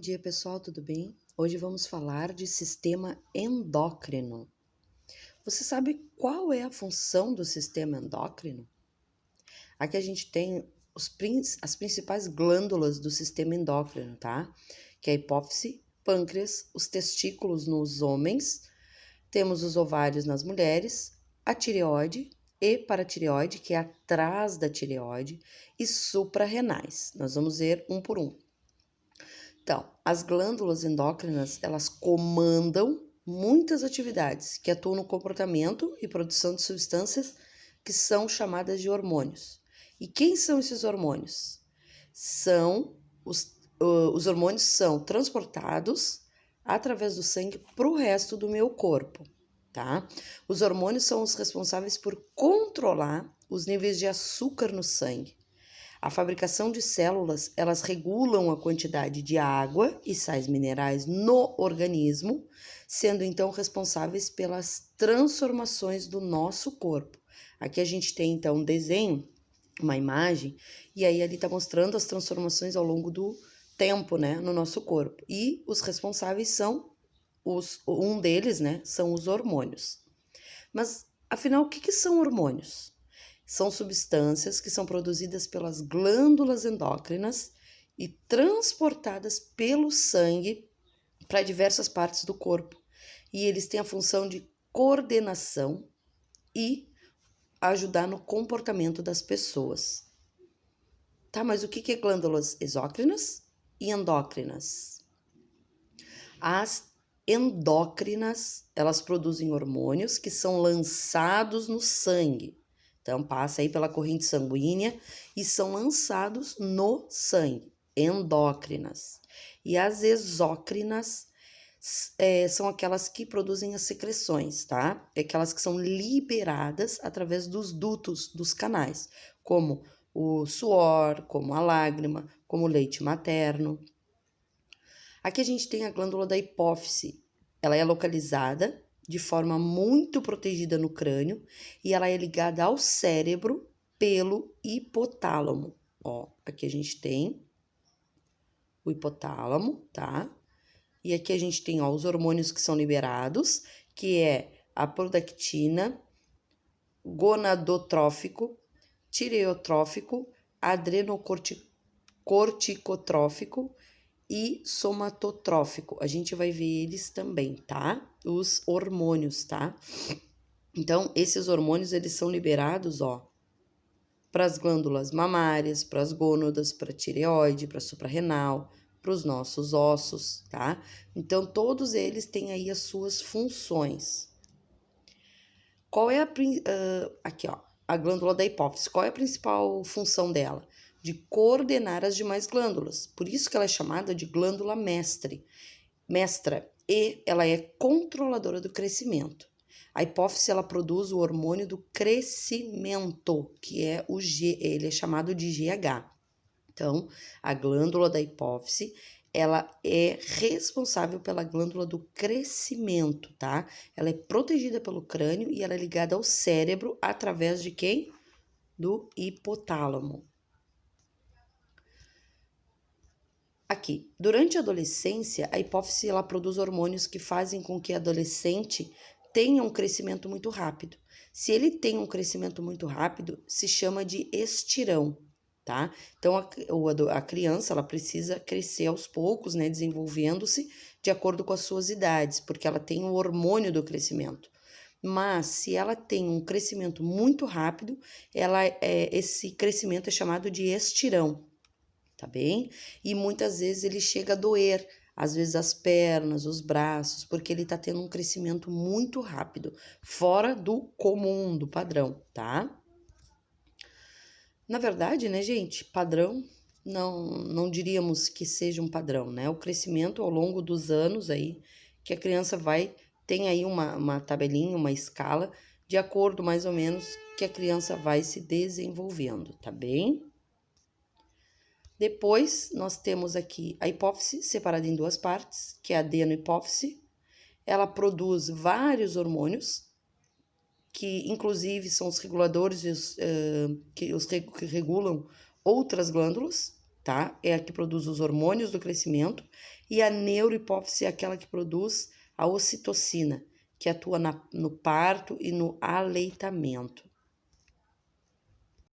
Bom dia, pessoal, tudo bem? Hoje vamos falar de sistema endócrino. Você sabe qual é a função do sistema endócrino? Aqui a gente tem as principais glândulas do sistema endócrino, tá? Que é a hipófise, pâncreas, os testículos nos homens, temos os ovários nas mulheres, a tireoide e paratireoide, que é atrás da tireoide, e suprarrenais. Nós vamos ver um por um. Então, as glândulas endócrinas, elas comandam muitas atividades que atuam no comportamento e produção de substâncias que são chamadas de hormônios. E quem são esses hormônios? Os hormônios são transportados através do sangue para o resto do meu corpo, tá? Os hormônios são os responsáveis por controlar os níveis de açúcar no sangue. A fabricação de células, elas regulam a quantidade de água e sais minerais no organismo, sendo então responsáveis pelas transformações do nosso corpo. Aqui a gente tem então um desenho, uma imagem, e aí ali está mostrando as transformações ao longo do tempo, né, no nosso corpo. E os responsáveis são um deles, né, são os hormônios. Mas afinal, o que são hormônios? São substâncias que são produzidas pelas glândulas endócrinas e transportadas pelo sangue para diversas partes do corpo. E eles têm a função de coordenação e ajudar no comportamento das pessoas. Tá, mas o que é glândulas exócrinas e endócrinas? As endócrinas, elas produzem hormônios que são lançados no sangue. Então, passa aí pela corrente sanguínea e são lançados no sangue, endócrinas. E as exócrinas são aquelas que produzem as secreções, tá? Aquelas que são liberadas através dos dutos, dos canais, como o suor, como a lágrima, como o leite materno. Aqui a gente tem a glândula da hipófise. Ela é localizada de forma muito protegida no crânio e ela é ligada ao cérebro pelo hipotálamo. Ó, aqui a gente tem o hipotálamo, tá? E aqui a gente tem, ó, os hormônios que são liberados, que é a prolactina, gonadotrófico, tireotrófico, adrenocorticotrófico e somatotrófico. A gente vai ver eles também, tá? Os hormônios, tá? Então, esses hormônios, eles são liberados, ó, para as glândulas mamárias, para as gônadas, para a tireoide, para a suprarrenal, para os nossos ossos, tá? Então, todos eles têm aí as suas funções. Qual é aqui, ó, a glândula da hipófise? Qual é a principal função dela? De coordenar as demais glândulas. Por isso que ela é chamada de glândula mestra. E ela é controladora do crescimento. A hipófise, ela produz o hormônio do crescimento, que é o G, ele é chamado de GH. Então, a glândula da hipófise, ela é responsável pela glândula do crescimento, tá? Ela é protegida pelo crânio e ela é ligada ao cérebro através de quem? Do hipotálamo. Aqui, durante a adolescência, a hipófise ela produz hormônios que fazem com que o adolescente tenha um crescimento muito rápido. Se ele tem um crescimento muito rápido, se chama de estirão, tá? Então, a criança, ela precisa crescer aos poucos, né, desenvolvendo-se de acordo com as suas idades, porque ela tem o hormônio do crescimento. Mas, se ela tem um crescimento muito rápido, esse crescimento é chamado de estirão, tá bem? E muitas vezes ele chega a doer, às vezes as pernas, os braços, porque ele tá tendo um crescimento muito rápido, fora do comum, do padrão, tá? Na verdade, né, gente, padrão, não diríamos que seja um padrão, né? O crescimento ao longo dos anos aí, que a criança tem aí uma tabelinha, uma escala, de acordo mais ou menos que a criança vai se desenvolvendo, tá bem? Depois, nós temos aqui a hipófise separada em duas partes, que é a adenohipófise. Ela produz vários hormônios, que inclusive são os reguladores que regulam outras glândulas. tá? É a que produz os hormônios do crescimento, e a neurohipófise é aquela que produz a ocitocina, que atua no parto e no aleitamento.